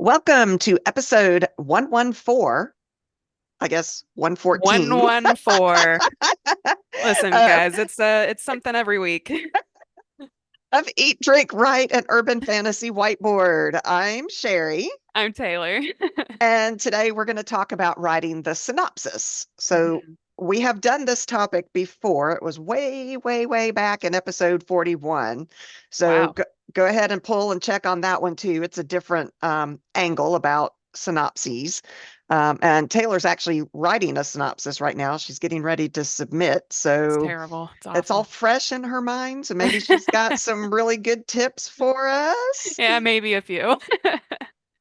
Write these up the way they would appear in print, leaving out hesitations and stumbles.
Welcome to episode 114, I guess 114 114. Listen, uh, guys, it's something every week. of Eat, Drink, Write, an Urban Fantasy Whiteboard. I'm Sherry, I'm Taylor. and today we're going to talk about writing the synopsis. So Mhm. we have done this topic before. It was way, way, way back in episode 41. So Wow. go ahead and pull and check on that one too. It's a different angle about synopses. And Taylor's actually writing a synopsis right now. She's getting ready to submit. It's So terrible. It's it's all awful. fresh in her mind. So maybe she's got some really good tips for us. Yeah, maybe a few.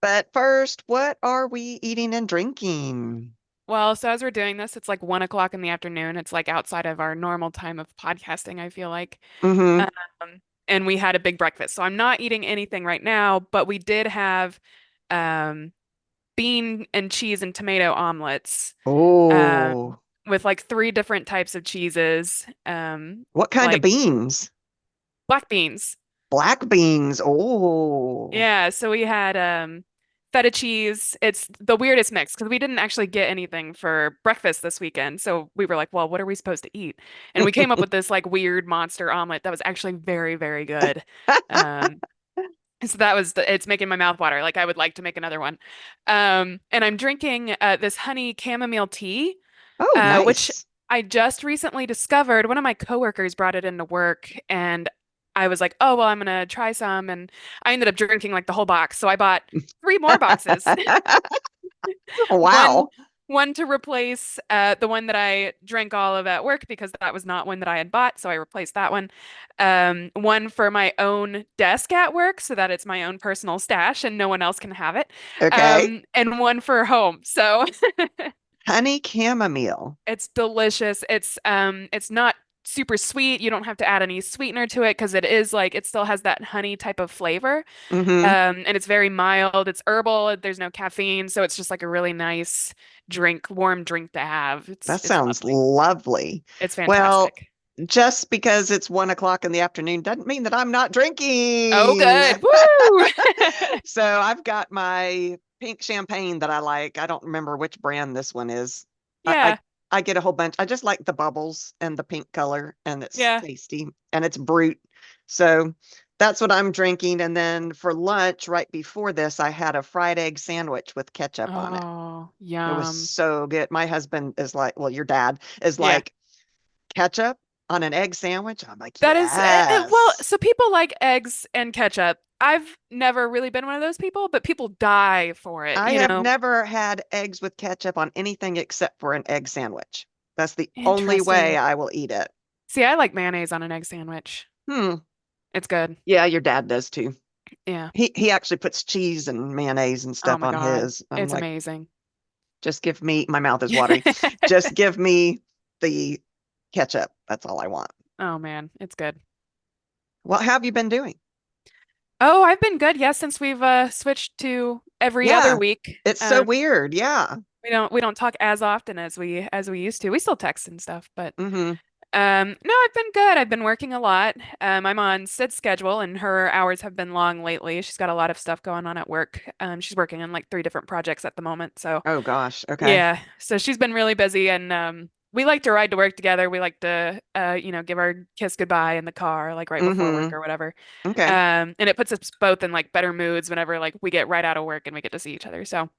But first, what are we eating and drinking? Well, so as we're doing this, it's like 1 o'clock in the afternoon. It's like outside of our normal time of podcasting, I feel like. Mm-hmm. And we had a big breakfast. So I'm not eating anything right now, but we did have um bean and cheese and tomato omelets. Oh, With like three different types of cheeses, what kind of like beans? black beans. Black beans. Oh, Yeah, so we had feta cheese. It's the weirdest mix because we didn't actually get anything for breakfast this weekend. So we were like, well, what are we supposed to eat? And we came up with this like weird monster omelet that was actually very, very good. Um, so that was it's making my mouth water. Like I would like to make another one. And I'm drinking this honey chamomile tea, oh, which nice. I just recently discovered. One of my coworkers brought it into work, and I was like, "Oh, well, I'm gonna try some." And I ended up drinking like the whole box. So I bought three more boxes. One Wow. one to replace the one that I drank all of at work because that was not one that I had bought, so I replaced that one. One for my own desk at work so that it's my own personal stash and no one else can have it. Okay. And one for home. So Honey chamomile. it's delicious. It's not super sweet. You don't have to add any sweetener to it because it is like it still has that honey type of flavor. Mm-hmm. And it's very mild. It's herbal. There's no caffeine, so it's just like a really nice drink, warm drink to have. That It's sounds lovely. lovely. It's Well, fantastic. just because it's 1 o'clock in the afternoon doesn't mean that I'm not Oh, drinking. good. Woo! So I've got my pink champagne that I like. I don't remember which brand this one is. I, I Yeah, I get a whole bunch. I just like the bubbles and the pink color, and it's yeah. tasty and it's brute. So that's what I'm drinking. And then for lunch, right before this, I had a fried egg sandwich with ketchup on it. Oh, It was yum. so good. My husband is like, well, your dad is Yeah. like, ketchup on an egg sandwich? I'm like, That is, well, yes. so people like eggs and ketchup. I've never really been one of those people, but people die for it, I you have know? never had eggs with ketchup on anything except for an egg sandwich. That's the only way Interesting. I will eat it. See, I like mayonnaise on an egg sandwich. Hmm. It's good. Yeah, your dad does too. Yeah. He actually puts cheese and mayonnaise and Oh stuff my on God. his. I'm It's like, amazing. just give me, my mouth is watery. Just give me the ketchup. That's all I want. Oh man, it's good. What have you been doing? Oh, I've been good. Yes, since we've switched to every other Yeah, week. it's so weird. Yeah. We don't talk as often as we used to. We still text and stuff, but Hmm. no, I've been good. I've been working a lot. I'm on Sid's schedule and her hours have been long lately. She's got a lot of stuff going on at work. She's working on like three different projects at the moment. So Oh gosh. Okay. yeah, so she's been really busy and we like to ride to work together. We like to give our kiss goodbye in the car, like right before work Hmm. or whatever. Okay. And it puts us both in like better moods whenever like we get right out of work and we get to see each other. So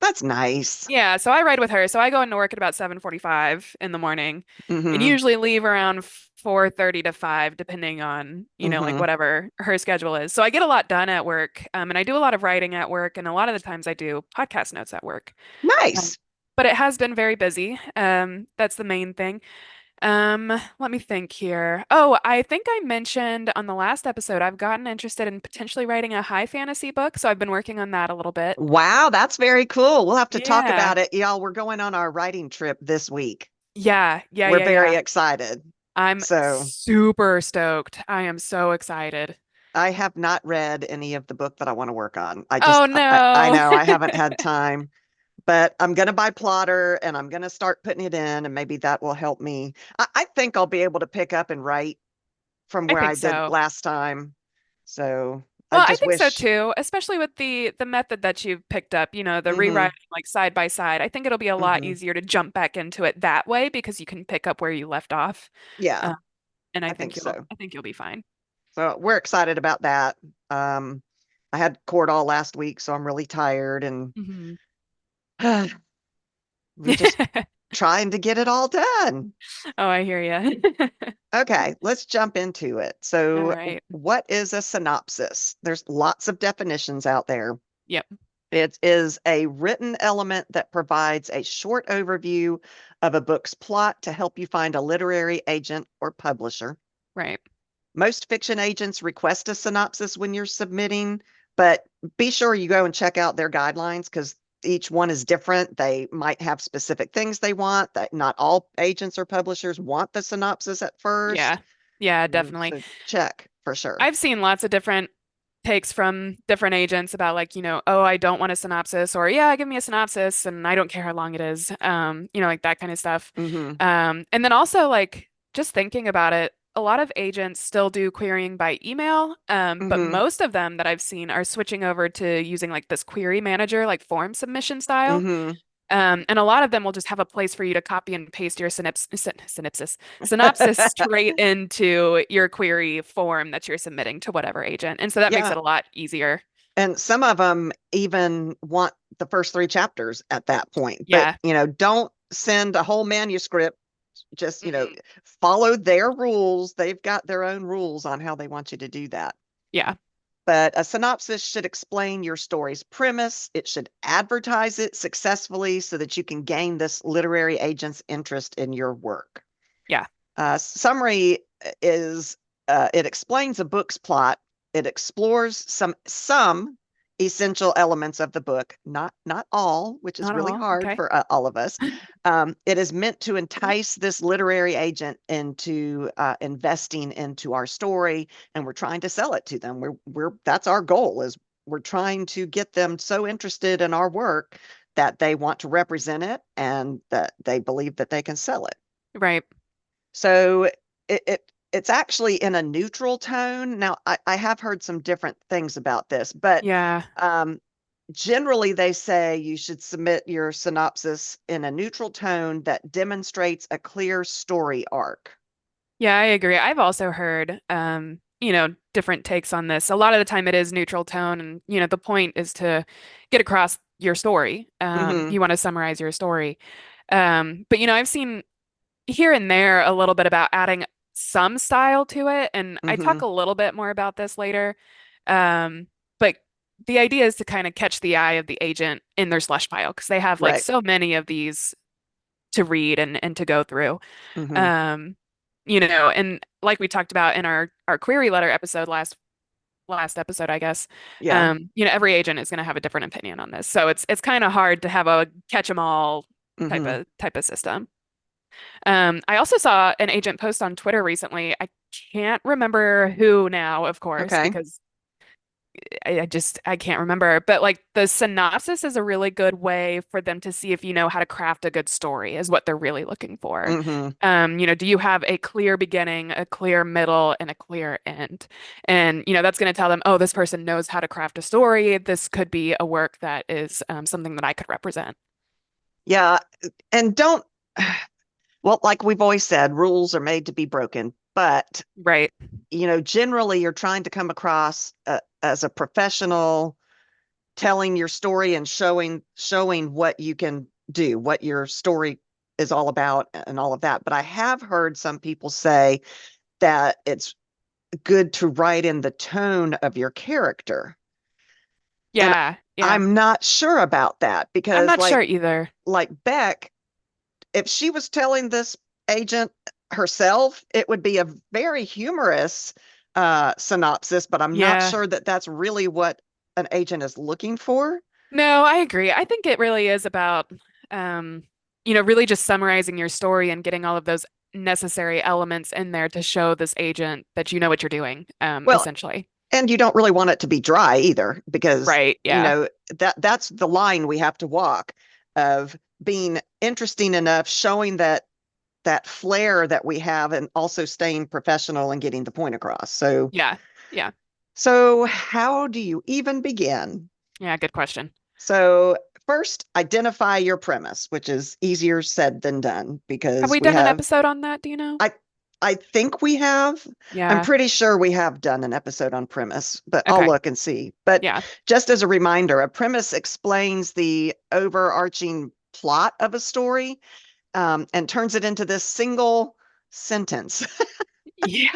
That's nice. yeah, so I ride with her. So I go into work at about 7:45 in the morning and Hmm. usually leave around 4:30 to 5 depending on, like Hmm. whatever her schedule is. So I get a lot done at work. And I do a lot of writing at work and a lot of the times I do podcast notes at work. Um, Nice. but it has been very busy. That's the main thing. Let me think here. Oh, I think I mentioned on the last episode I've gotten interested in potentially writing a high fantasy book, so I've been working on that a little bit. Wow, that's very cool. We'll have to talk Yeah. about it, y'all. We're going on our writing trip this week. Yeah, yeah, We're yeah, very yeah. excited. I'm So super stoked. I am so excited. I have not read any of the book that I want to work on. Oh I no. know I haven't had time, but I'm going to buy Plotter and I'm going to start putting it in, and maybe that will help me. I think I'll be able to pick up and write from I where I think did so. last time. So I Well, I just think so wish. too, especially with the method that you've picked up, the Hmm. rewriting like side by side. I think it'll be a lot Hmm. easier to jump back into it that way because you can pick up where you left off. Yeah, Uh, and I think so. I think you'll be fine. So we're excited about that. Um, I had court all last week, so I'm really tired, and Hmm. we just trying to get it all done. Oh, I hear you. Okay, let's jump into it. All So, right. what is a synopsis? There's lots of definitions out there. Yep. It is a written element that provides a short overview of a book's plot to help you find a literary agent or publisher. Right. Most fiction agents request a synopsis when you're submitting, but be sure you go and check out their guidelines because each one is different. They might have specific things they want that not all agents or publishers want the synopsis at Yeah. first. Yeah, definitely. So check for sure. I've seen lots of different takes from different agents about like, oh, I don't want a synopsis or yeah, give me a synopsis and I don't care how long it is. Like that kind of stuff. Hmm. And then also like just thinking about it, a lot of agents still do querying by email, but Hmm. most of them that I've seen are switching over to using like this query manager, like form submission style. Hmm. And a lot of them will just have a place for you to copy and paste your synopsis straight into your query form that you're submitting to whatever agent. And so that makes Yeah. it a lot easier. And some of them even want the first three chapters at that point. But, Yeah. don't send a whole manuscript. Just, Mm-mm. follow their rules. They've got their own rules on how they want you to do that. Yeah. But a synopsis should explain your story's premise. It should advertise it successfully so that you can gain this literary agent's interest in your work. Yeah. Summary is it explains a book's plot. It explores some essential elements of the book, not all, which is Not really all. hard Okay. for all of us. It is meant to entice this literary agent into investing into our story, and we're trying to sell it to them. We're that's our goal is we're trying to get them so interested in our work that they want to represent it and that they believe that they can sell it. Right. So it's actually in a neutral tone. Now, I have heard some different things about this, but Yeah. um, generally they say you should submit your synopsis in a neutral tone that demonstrates a clear story arc. Yeah, I agree. I've also heard, different takes on this. A lot of the time it is neutral tone and, the point is to get across your story. Hmm. You want to summarize your story. But, I've seen here and there a little bit about adding some style to it, and I talk Hmm. a little bit more about this later. But the idea is to kind of catch the eye of the agent in their slush pile because they have like Right. so many of these to read and to go through. Hmm. Um, and like we talked about in our query letter episode last episode, I guess, Yeah. every agent is going to have a different opinion on this. So it's kind of hard to have a catch 'em all Hmm. type of system. I also saw an agent post on Twitter recently. I can't remember who now, of course, Okay. because I can't remember. But like the synopsis is a really good way for them to see if you know how to craft a good story, is what they're really looking for. Hmm. Do you have a clear beginning, a clear middle, and a clear end? And that's going to tell them, oh, this person knows how to craft a story. This could be a work that is something that I could represent. Yeah. And don't, well, like we've always said, rules are made to be broken, but Right. generally you're trying to come across as a professional, telling your story and showing what you can do, what your story is all about, and all of that. But I have heard some people say that it's good to write in the tone of your character, and Yeah. Yeah. I'm not sure about that I'm because, not sure like either. Beck, if she was telling this agent herself, it would be a very humorous synopsis, but I'm not Yeah. sure that that's really what an agent is looking for. No, I agree. I think it really is about, um, really just summarizing your story and getting all of those necessary elements in there to show this agent that you know what you're doing, Well, essentially. and you don't really want it to be dry either, because Right. Yeah. that's the line we have to walk of being interesting enough, showing that flair that we have, and also staying professional and getting the point across. So Yeah. Yeah. So, how do you even begin? Yeah, good question. So, first, identify your premise, which is easier said than done Have because we we done an have, episode on that? Do you know? I, I think we have. I'm Yeah. pretty sure we have done an episode on premise, but I'll Okay. look and see. But Yeah. just as a reminder, a premise explains the overarching plot of a story, and turns it into this single sentence. Yeah.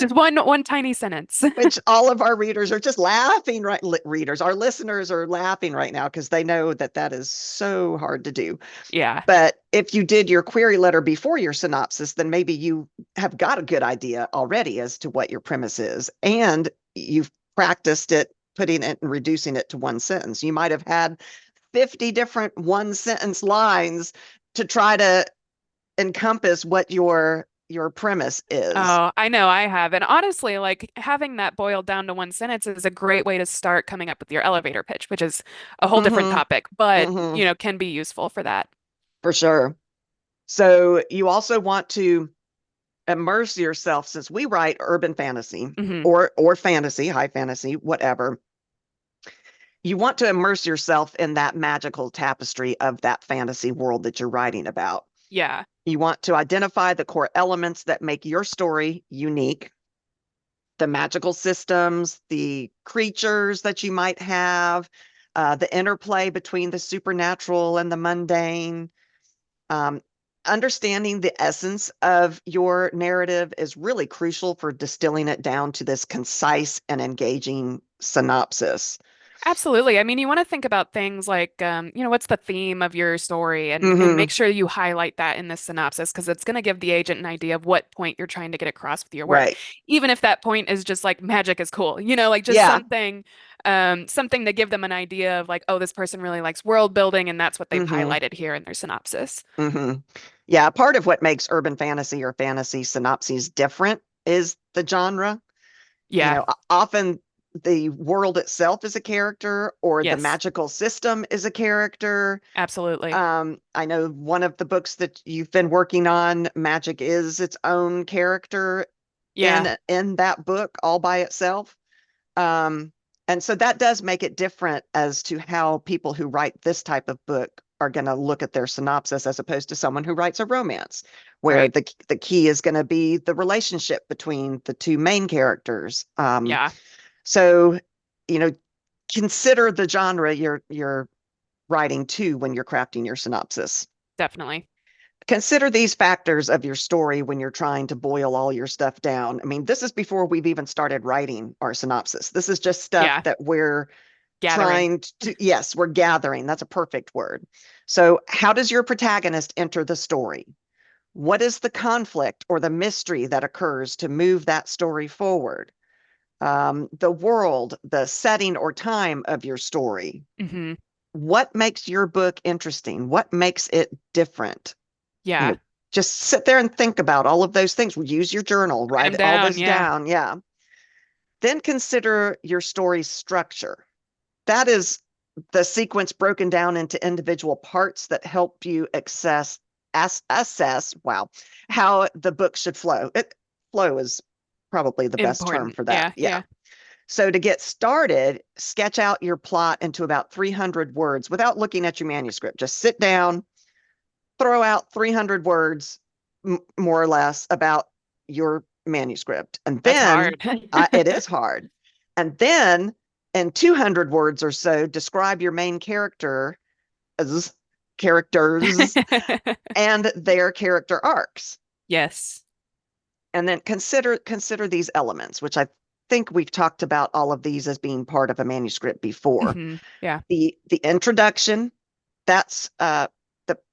Just one tiny sentence. Which all of our readers are just laughing, right? Readers, our listeners are laughing right now because they know that that is so hard to do. Yeah. But if you did your query letter before your synopsis, then maybe you have got a good idea already as to what your premise is. And you've practiced it, putting it and reducing it to one sentence. You might have had 50 different one sentence lines to try to encompass what your premise is. Oh, I know I have. And honestly, like having that boiled down to one sentence is a great way to start coming up with your elevator pitch, which is a whole different Mm-hmm. topic, but Mm-hmm. can be useful for that. For sure. So you also want to immerse yourself, since we write urban fantasy Hmm. or fantasy, high fantasy, whatever. You want to immerse yourself in that magical tapestry of that fantasy world that you're writing about. Yeah. You want to identify the core elements that make your story unique, the magical systems, the creatures that you might have, the interplay between the supernatural and the mundane. Um, Understanding the essence of your narrative is really crucial for distilling it down to this concise and engaging synopsis. Absolutely. I mean, you want to think about things like, what's the theme of your story and Hmm. make sure you highlight that in the synopsis because it's going to give the agent an idea of what point you're trying to get across with your work. Right. Even if that point is just like magic is cool, like just Yeah. something to give them an idea of like, oh, this person really likes world building and that's what they've Hmm. highlighted here in their synopsis. Hmm. Yeah. Part of what makes urban fantasy or fantasy synopses different is the genre. Yeah. Often the world itself is a character or the Yes. magical system is a character. Absolutely. I know one of the books that you've been working on, magic is its own character Yeah. in that book all by itself. Um, and so that does make it different as to how people who write this type of book are going to look at their synopsis as opposed to someone who writes a romance, where Right. the key is going to be the relationship between the two main characters. Yeah. So, you know, consider the genre you're writing to when you're crafting your synopsis. Definitely. Consider these factors of your story when you're trying to boil all your stuff down. I mean, this is before we've even started writing our synopsis. This is just stuff Yeah. that we're Gathering. trying to, yes, we're gathering. That's a perfect word. So, how does your protagonist enter the story? What is the conflict or the mystery that occurs to move that story forward? The world, the setting or time of your story. Hmm. What makes your book interesting? What makes it different? you know, Yeah. just sit there and think about all of those things. Use your journal, Write them write all down. this Yeah. down. Yeah. Then consider your story's structure. That is the sequence broken down into individual parts that help you assess, wow, how the book should flow. Flow is probably the best term Important. for that. Yeah. Yeah. Yeah. So to get started, sketch out your plot into about 300 words without looking at your manuscript. Just sit down, throw out 300 words, more or less, about your manuscript. And That's then hard. it is hard. And then in 200 words or so, describe your main as characters and their character arcs. Yes. And then consider these elements, which I think we've talked about all of these as being part of a manuscript before. Yeah. The introduction, that's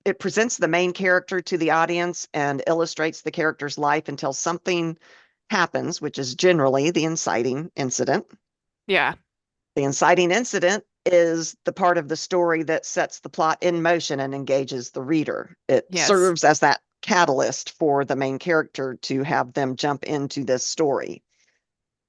it presents the main character to the audience and illustrates the character's life until something happens, which is generally the inciting incident. Yeah. The inciting incident is the part of the story that sets the plot in motion and engages the reader. It Yes. serves as that catalyst for the main character to have them jump into this story.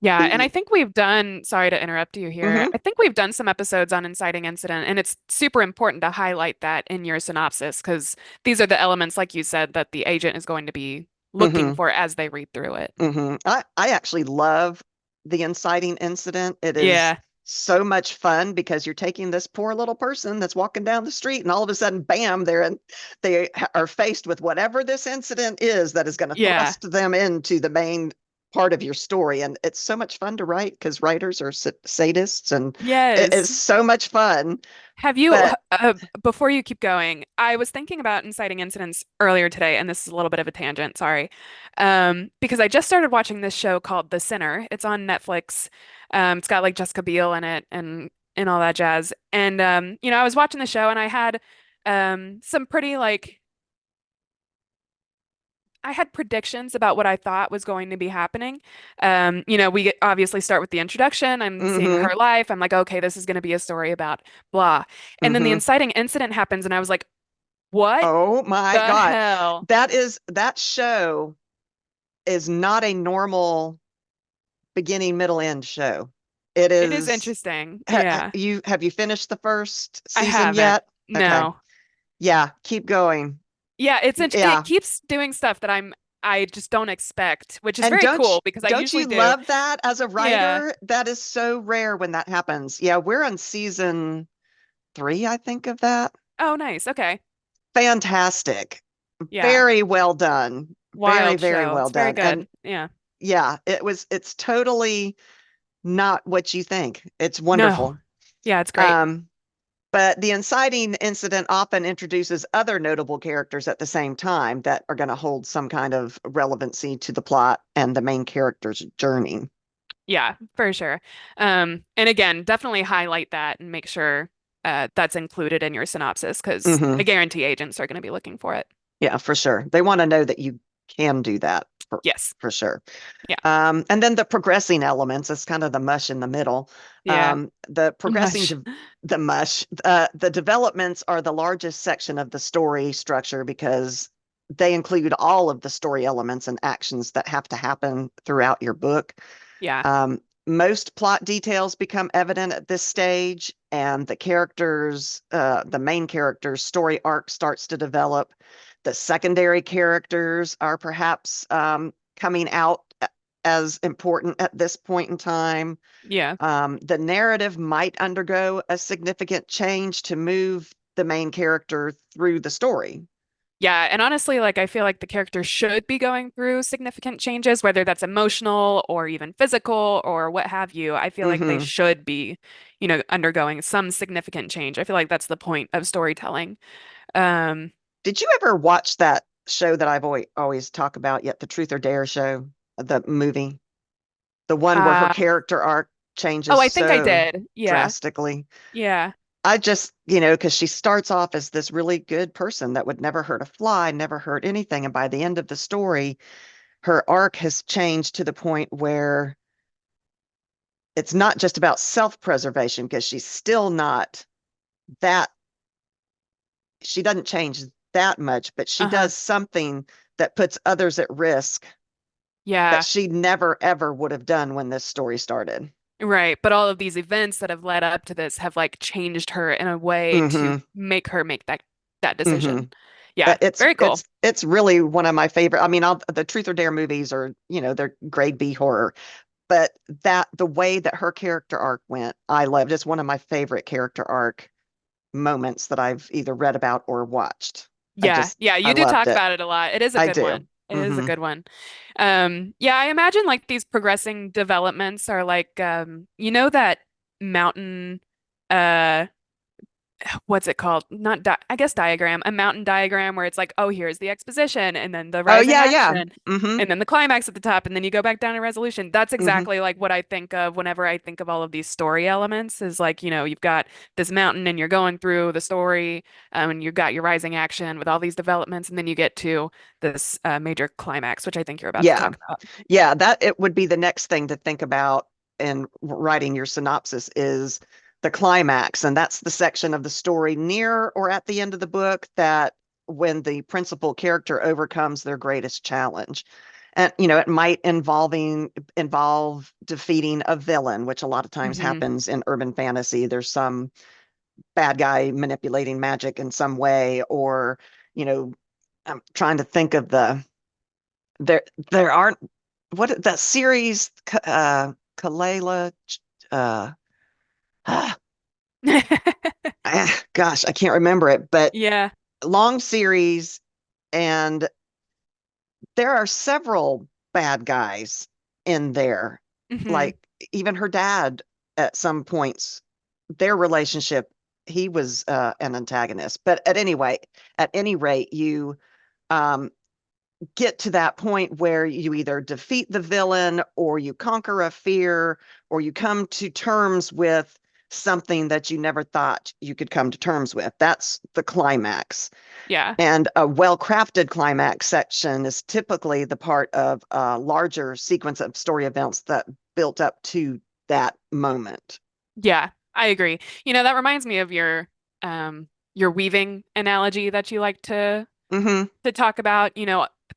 Yeah. And I The think we've done, sorry to interrupt you here. Mhm. I think we've done some episodes on inciting incident, and it's super important to highlight that in your synopsis because these are the elements, like you said, that the agent is going to be looking Mhm. for as they read through it. Mhm. I actually love the inciting incident. It is Yeah. so much fun because you're taking this poor little person that's walking down the street, and all of a sudden, bam, they are faced with whatever this incident is that is going to Yeah. thrust them into the main part of your story. And it's so much fun to write because writers are sadists, and it is Yes. so much fun. Have you, But before you keep going, I was thinking about inciting incidents earlier today, and this is a little bit of a tangent, sorry. Because I just started watching this show called The Sinner. It's on Netflix. It's got like Jessica Biel in it and all that jazz. And I was watching the show and I had some pretty like I had predictions about what I thought was going to be happening. Obviously start with the introduction. I'm seeing mm-hmm, her life. I'm like, okay, this is going to be a story about blah. And then the mm-hmm. inciting incident happens, and I was like, what Oh my the God. hell? That show is not a normal beginning, middle, end show. It It is is interesting. Yeah. have you finished the first I season haven't. yet? Okay. No. Yeah, keep going. Yeah, it Yeah. keeps doing stuff that I just don't expect, which is And very cool because I don't usually you do. love that as a Yeah. writer? That is so rare when that happens. Yeah, we're on season 3, I think, of that. Oh, nice. Okay. Fantastic. Yeah. Very well done. Very, Wild very show. well It's very done. And good. Yeah. yeah, it's totally not what you think. It's No. wonderful. Yeah, it's great. Um, but the inciting incident often introduces other notable characters at the same time that are going to hold some kind of relevancy to the plot and the main character's journey. Yeah, for sure. And again, definitely highlight that and make sure that's included in your synopsis because I Hmm. guarantee agents are going to be looking for it. Yeah, for sure. They want to know that you can do that Yes. for sure. Yeah. And then the progressing elements is kind of the mush in the middle. Yeah. The progressing, Mush. the mush, the developments are the largest section of the story structure because they include all of the story elements and actions that have to happen throughout your book. Yeah. Most plot details become evident at this stage, and the main character's story arc starts to develop. The secondary characters are perhaps coming out as important at this point in time. Yeah. The narrative might undergo a significant change to move the main character through the story. Yeah, and honestly, like I feel like the character should be going through significant changes, whether that's emotional or even physical or what have you. I feel like they Hmm. should be, undergoing some significant change. I feel like that's the point of storytelling. Um, Did you ever watch that show that I've always talk about yet, the Truth or Dare show, the movie? The one where her uh, character arc oh, changes I think I so did. Yeah. drastically. Yeah. I just, because she starts off as this really good person that would never hurt a fly, never hurt anything. And by the end of the story, her arc has changed to the point where it's not just about self-preservation because she's still not that, she doesn't change that much, but she Uh-huh. does something that puts others at risk that Yeah. she never ever would have done when this story started. Right. But all of these events that have led up to this have like changed her in a way to Hmm. make her make that Hmm. decision. Yeah. It's Very cool. it's it's really one of my favorite. I mean, the Truth or Dare movies are, they're grade B horror, but that the way that her character arc went, I loved. It's one of my favorite character arc moments that I've either read about or watched. Yeah, yeah, I you do loved talk it. about it a lot. It is a I good do. one. It is a Hmm. good one. Yeah, I imagine like these progressing developments are like that mountain uh what's it called? Not di I guess diagram, a mountain diagram where it's like, oh, here's the exposition and then the Oh rising yeah, yeah. action Hmm. and then the climax at the top and then you go back down to resolution. That's Hmm. exactly like what I think of whenever I think of all of these story elements is like, you've got this mountain and you're going through the story and you've got your rising action with all these developments and then you get to this major climax, which I think you're about to Yeah. talk about. Yeah, that it would be the next thing to think about in writing your synopsis is the climax. And that's the section of the story near or at the end of the book that when the principal character overcomes their greatest challenge. And it might involve defeating a villain, which a lot of times Hmm. happens in urban fantasy. There's some bad guy manipulating magic in some way, or, you know, I'm trying to think of there there aren't what that series Kalela. Uh, gosh, I can't remember it, but Yeah. long series, and there are several bad guys in there. Hmm. Like even her dad at some points, their relationship, he was an antagonist. But at any rate, you um, get to that point where you either defeat the villain or you conquer a fear or you come to terms with something that you never thought you could come to terms with. That's the climax. Yeah. And a well-crafted climax section is typically the part of a larger sequence of story events that built up to that moment. Yeah, I agree. That reminds me of your weaving analogy that you like Hmm. to talk about.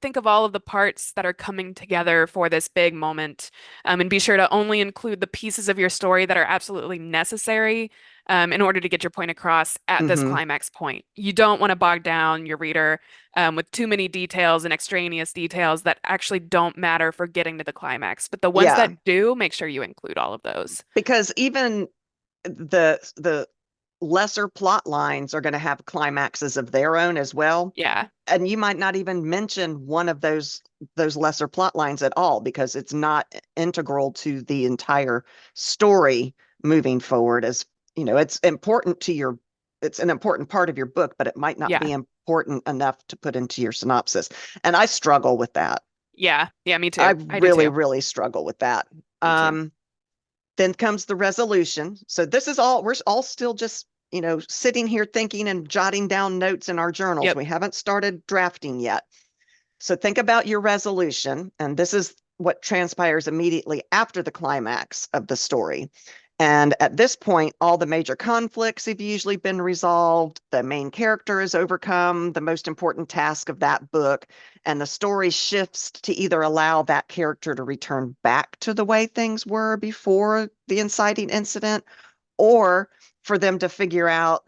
Think of all of the parts that are coming together for this big moment, and be sure to only include the pieces of your story that are absolutely necessary, in order to get your point across at this Hmm. climax point. You don't want to bog down your reader, with too many details and extraneous details that actually don't matter for getting to the climax. But the ones Yeah, that do, make sure you include all of those. because even the lesser plot lines are going to have climaxes of their own as well. Yeah. And you might not even mention one of those lesser plot lines at all because it's not integral to the entire story moving forward. As you know, it's an important part of your book, but it might not Yeah. be important enough to put into your synopsis. And I struggle with that. Yeah. Yeah, me I too. I do really, too. really struggle with that. Me too. Um, then comes the resolution. So this is all, we're all still just, sitting here thinking and jotting down notes in our journals. Yep. We haven't started drafting yet. So think about your resolution, and this is what transpires immediately after the climax of the story. And at this point, all the major conflicts have usually been resolved. The main character has overcome the most important task of that book, and the story shifts to either allow that character to return back to the way things were before the inciting incident, or for them to figure out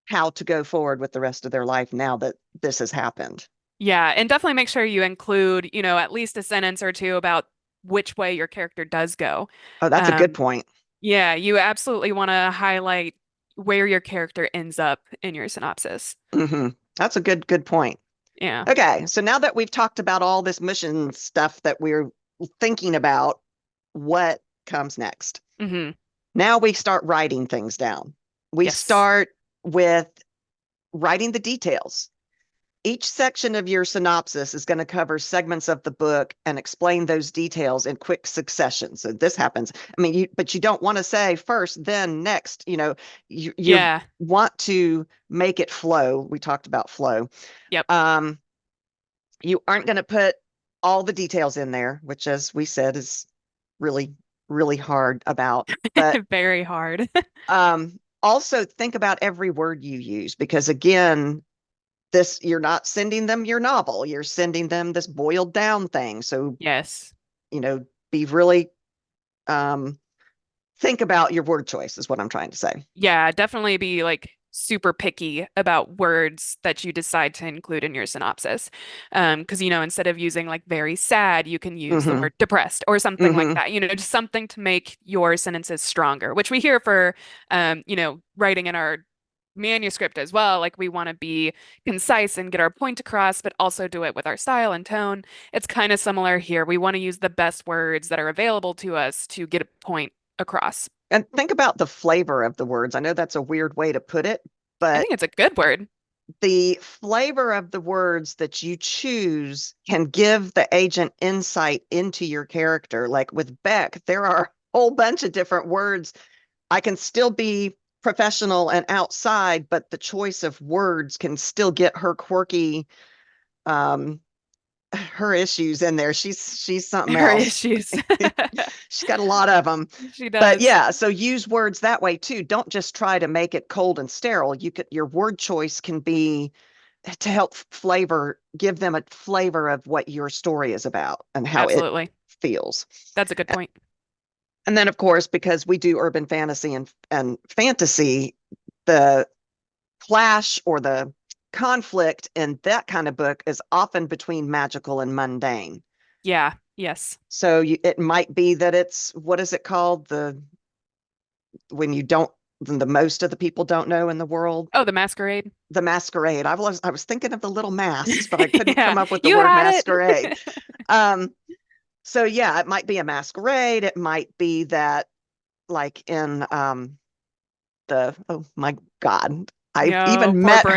how to go forward with the rest of their life now that this has happened. Yeah, and definitely make sure you include, at least a sentence or two about which way your character does go. Oh, that's a good Um, point. yeah, you absolutely want to highlight where your character ends up in your synopsis. Hmm. That's a good point. Yeah. Okay, so now that we've talked about all this mission stuff that we're thinking about, what comes next? Hmm. Now we start writing things down. We Yes. start with writing the details. Each section of your synopsis is going to cover segments of the book and explain those details in quick succession. So this happens. I mean, but you don't want to say first, then next. You Yeah. want to make it flow. We talked about flow. Yep. Um, you aren't going to put all the details in there, which, as we said, is really, really hard about. But Very hard. also think about every word you use because, again, this you're not sending them your novel, you're sending them this boiled down thing. So, Yes. be really think about your word choice, is what I'm trying to say. Yeah, definitely be like super picky about words that you decide to include in your synopsis. Because, instead of using like very sad, you can use the Mm-hmm. word depressed or something like Mm-hmm. that, just something to make your sentences stronger, which we hear for, writing in our manuscript as well. Like we want to be concise and get our point across, but also do it with our style and tone. It's kind of similar here. We want to use the best words that are available to us to get a point across. And think about the flavor of the words. I know that's a weird way to put it, I but think it's a good word. the flavor of the words that you choose can give the agent insight into your character. Like with Beck, there are a whole bunch of different words. I can still be professional and outside, but the choice of words can still get her quirky, um, her issues in there. She's something Her else. issues. She's got a lot of them. She But does. yeah, so use words that way too. Don't just try to make it cold and sterile. Your word choice can be to help give them a flavor of what your story is about and how it Absolutely. feels. That's a good point. And then, of course, because we do urban fantasy and fantasy, the clash or the conflict in that kind of book is often between magical and mundane. Yeah. Yes. So it might be that it's, what is it called? When you don't, the most of the people don't know in the world, Oh, the masquerade. the masquerade. I was thinking of the little masks, but I couldn't Yeah. come up with the You word had masquerade. it. Um, so yeah, it might be a masquerade. It might be that like in oh my God, I No, even poor met her.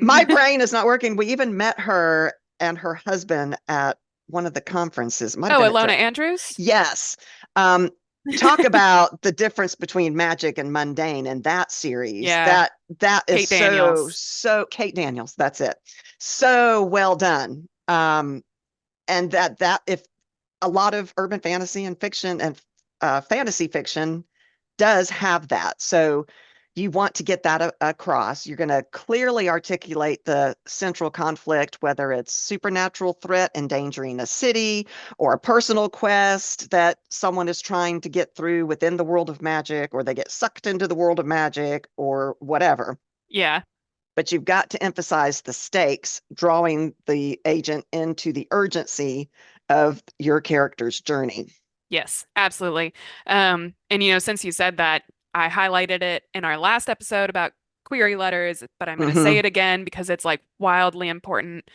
My brain. brain is not working. We even met her and her husband at one of the conferences. It might have Oh, been at Ilona Andrews? Yes. Um, talk about the difference between magic and mundane in that series. Yeah. That is Kate Daniels. so Kate Daniels, that's it. So well done. And that if a lot of urban fantasy and fiction and fantasy fiction does have that. So you want to get that across. You're going to clearly articulate the central conflict, whether it's supernatural threat endangering a city or a personal quest that someone is trying to get through within the world of magic, or they get sucked into the world of magic or whatever. Yeah. But you've got to emphasize the stakes, drawing the agent into the urgency of your character's journey. Yes, absolutely. And since you said that, I highlighted it in our last episode about query letters, but I'm going to say Hmm. it again because it's like wildly important.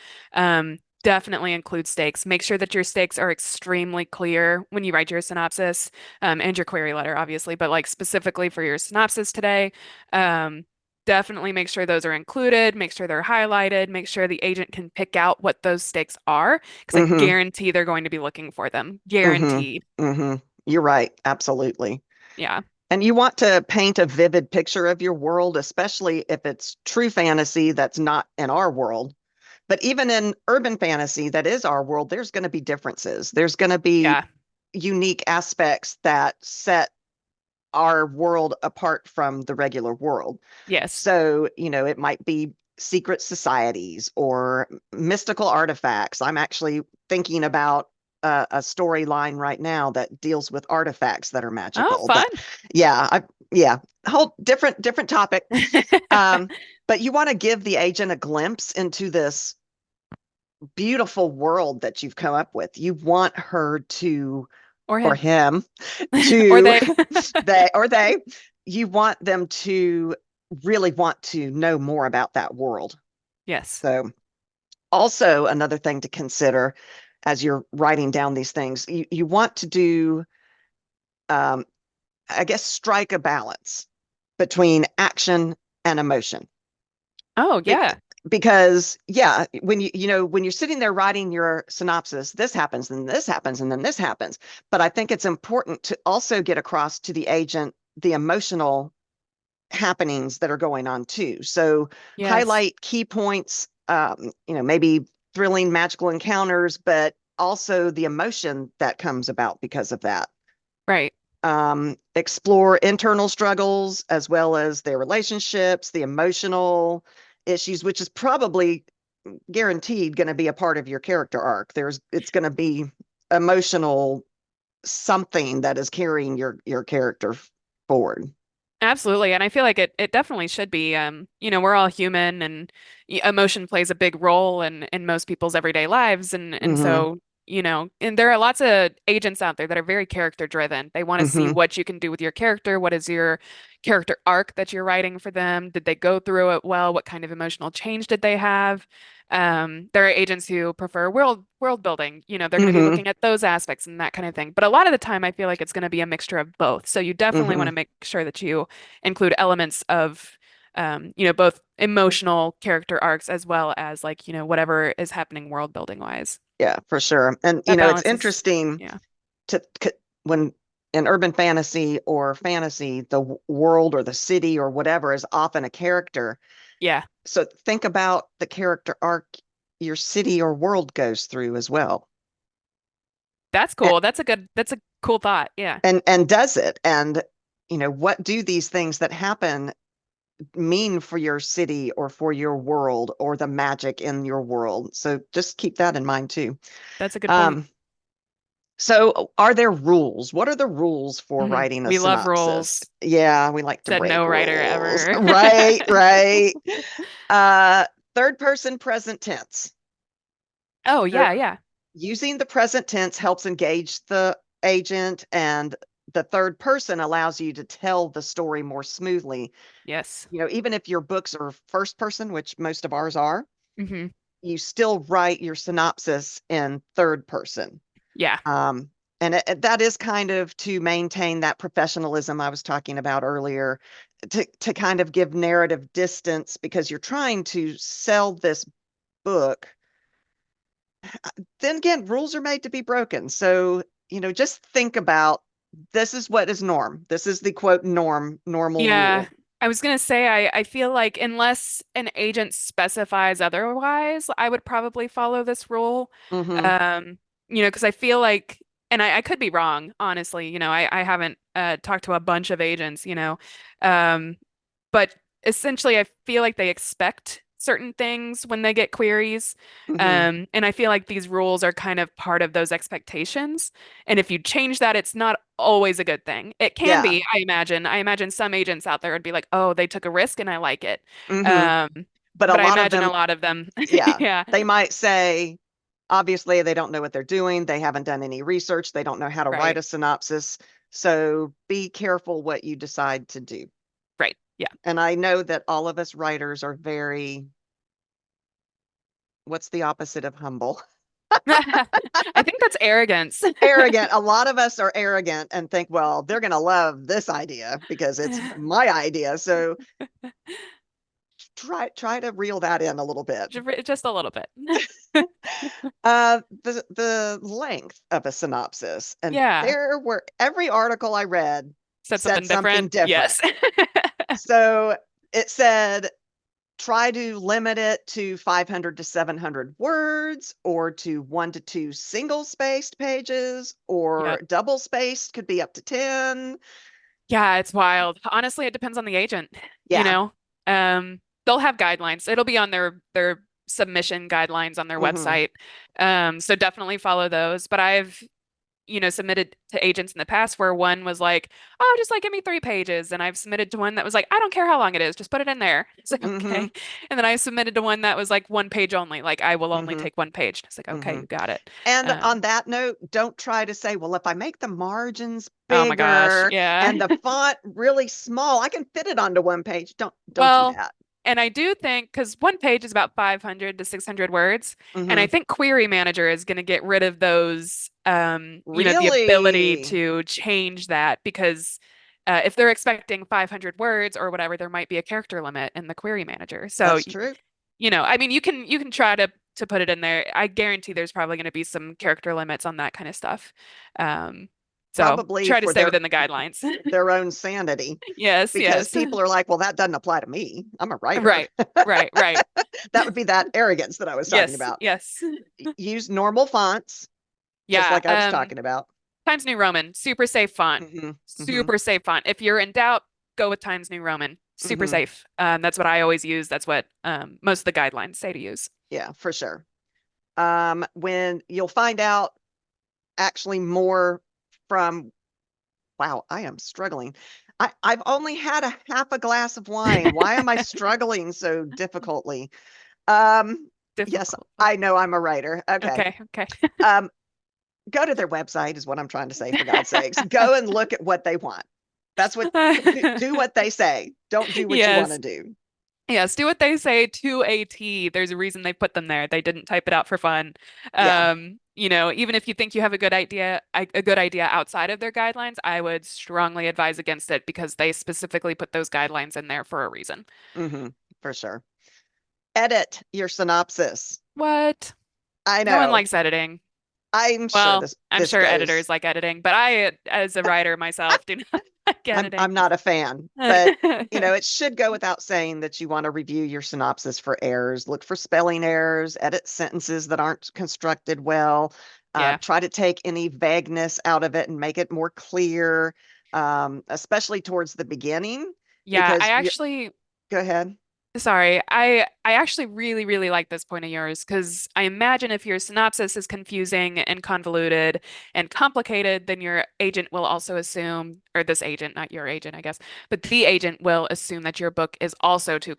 Definitely include stakes. Make sure that your stakes are extremely clear when you write your synopsis, and your query letter, obviously, but like specifically for your synopsis today. Um, Definitely make sure those are included, make sure they're highlighted, make sure the agent can pick out what those stakes are, because I Hmm. guarantee they're going to be looking for them. Hmm. Guaranteed. Hmm. You're right. Absolutely. Yeah. And you want to paint a vivid picture of your world, especially if it's true fantasy that's not in our world. But even in urban fantasy that is our world, there's going to be differences. There's going to be Yeah. unique aspects that set our world apart from the regular world. Yes. So, it might be secret societies or mystical artifacts. I'm actually thinking about a storyline right now that deals with artifacts that are Oh, magical. fun. Yeah, yeah, whole different topic. Um, but you want to give the agent a glimpse into this beautiful world that you've come up with. You want her to, Or or him. him, Or to they. they, you want them to really want to know more about that world. Yes. So, also another thing to consider as you're writing down these things, you want to do, um, I guess, strike a balance between action and emotion. Oh, Be- yeah. because yeah, when you're sitting there writing your synopsis, this happens and this happens and then this happens. But I think it's important to also get across to the agent the emotional happenings that are going on too. So Yes. highlight key points, maybe thrilling magical encounters, but also the emotion that comes about because of that. Right. Explore internal struggles as well as their relationships, the emotional issues, which is probably guaranteed going to be a part of your character arc. It's going to be emotional something that is carrying your character forward. Absolutely. And I feel like it definitely should be. We're all human and emotion plays a big role in most people's everyday lives. And Hmm. so, and there are lots of agents out there that are very character driven. They want to see Hmm. what you can do with your character. What is your character arc that you're writing for them? Did they go through it well? What kind of emotional change did they have? There are agents who prefer world building. They're going to be Hmm. looking at those aspects and that kind of thing. But a lot of the time, I feel like it's going to be a mixture of both. So you definitely want Hmm. to make sure that you include elements of, both emotional character arcs as well as like, whatever is happening world building wise. Yeah, for sure. And That it's balance is, interesting yeah, when in urban fantasy or fantasy, the world or the city or whatever is often a character. yeah, So think about the character arc your city or world goes through as well. that's And cool. That's a cool thought. Yeah. and does it? And what do these things that happen mean for your city or for your world or the magic in your world? So just keep that in mind too. That's a good point. Um, So, are there rules? What are the rules for writing a We love synopsis? roles. Yeah, we like to Said no break writer rules. ever. Right, right. Uh, third person present tense. Oh, So, yeah, yeah. Using the present tense helps engage the agent, and the third person allows you to tell the story more smoothly. Yes. Even if your books are first person, which most of ours are, Hmm. you still write your synopsis in third person. Yeah. Um, and that is kind of to maintain that professionalism I was talking about earlier, to kind of give narrative distance because you're trying to sell this book. Then again, rules are made to be broken. So, just think about, this is what is norm. This is the quote normal Yeah. rule. I was gonna say I feel like unless an agent specifies otherwise, I would probably follow this rule. Hmm. Um, because I feel like, and I could be wrong, honestly, I haven't talked to a bunch of agents, um, but essentially I feel like they expect certain things when they get queries. Hmm. And I feel like these rules are kind of part of those expectations. And if you change that, it's not always a good thing. It can Yeah. be, I imagine. I imagine some agents out there would be like, oh, they took a risk and I like it. Hmm. Um, But a but I lot of imagine them, a lot of them, yeah, yeah, they might say, obviously, they don't know what they're doing. They haven't done any research. They don't know how to write right, a synopsis. So be careful what you decide to do. right, yeah. And I know that all of us writers are very, what's the opposite of humble? I think that's arrogance. Arrogant. A lot of us are arrogant and think, well, they're going to love this idea because it's my idea. So try to reel that in a little bit. Just a little bit. The length of a synopsis, and Yeah. there were every article I read Said said something something different. different. Yes. So it said try to limit it to 500 to 700 words, or to 1 to 2 single spaced pages, or Yep. double spaced could be up to 10. Yeah, it's wild. Honestly, it depends on the agent, you Yeah. know. They'll have guidelines. It'll be on their submission guidelines on their Hmm. website. So definitely follow those. But I've, submitted to agents in the past where one was like, "Oh, just like give me 3 pages," and I've submitted to one that was like, "I don't care how long it is, just put it in there." It's like, Hmm. okay. And then I submitted to one that was like 1 page only, like I will only Hmm. take 1 page. It's like, okay, hmm you got it. And on Um, that note, don't try to say, well, if I make the margins oh my gosh, bigger yeah. and the font really small, I can fit it onto one page. Don't do Well, that. and I do think because 1 page is about 500 to 600 words, and I Hmm. think Query Manager is going to get rid of those, the ability Really? to change that because if they're expecting 500 words or whatever, there might be a character limit in the Query Manager. So, That's true. I mean, you can try to put it in there. I guarantee there's probably going to be some character limits on that kind of stuff. Um, so Probably try to for stay within the guidelines. their own sanity, Yes, because yes. people are like, well, that doesn't apply to me. I'm a writer. Right, right, right. That would be that arrogance that I was talking Yes, about. yes. Use normal fonts, just Yeah. like I was talking about. Times New Roman, super safe font. Hmm. Hmm. Super safe font. If you're in doubt, go with Times New Roman. Super Hmm. safe. That's what I always use. That's what most of the guidelines say to use. Yeah, for sure. When you'll find out actually more from, wow, I am struggling. I've only had a half a glass of wine. Why am I struggling so difficultly? Um, yes, Difficult. I know I'm a writer. Okay. Okay, okay. Um, Go to their website is what I'm trying to say, for God's sakes. Go and look at what they want. That's what, do what they say. Don't do what you want to Yes. do. Yes, do what they say to a T. There's a reason they put them there. They didn't type it out for fun. Yeah. Even if you think you have a good idea outside of their guidelines, I would strongly advise against it because they specifically put those guidelines in there for a reason. Hmm. For sure. Edit your synopsis. What? I No one know. likes editing. I'm sure Well, I'm this sure goes. editors like editing, but I, as a writer myself, do not like editing. I'm not a fan, but it should go without saying that you want to review your synopsis for errors. Look for spelling errors, edit sentences that aren't constructed well. Yeah. Try to take any vagueness out of it and make it more clear, especially towards the beginning, Yeah, I because you actually go ahead. Sorry, I actually really really like this point of yours because I imagine if your synopsis is confusing and convoluted and complicated, then your agent will also assume, or this agent, not your agent, I guess, but the agent will assume that your book is also too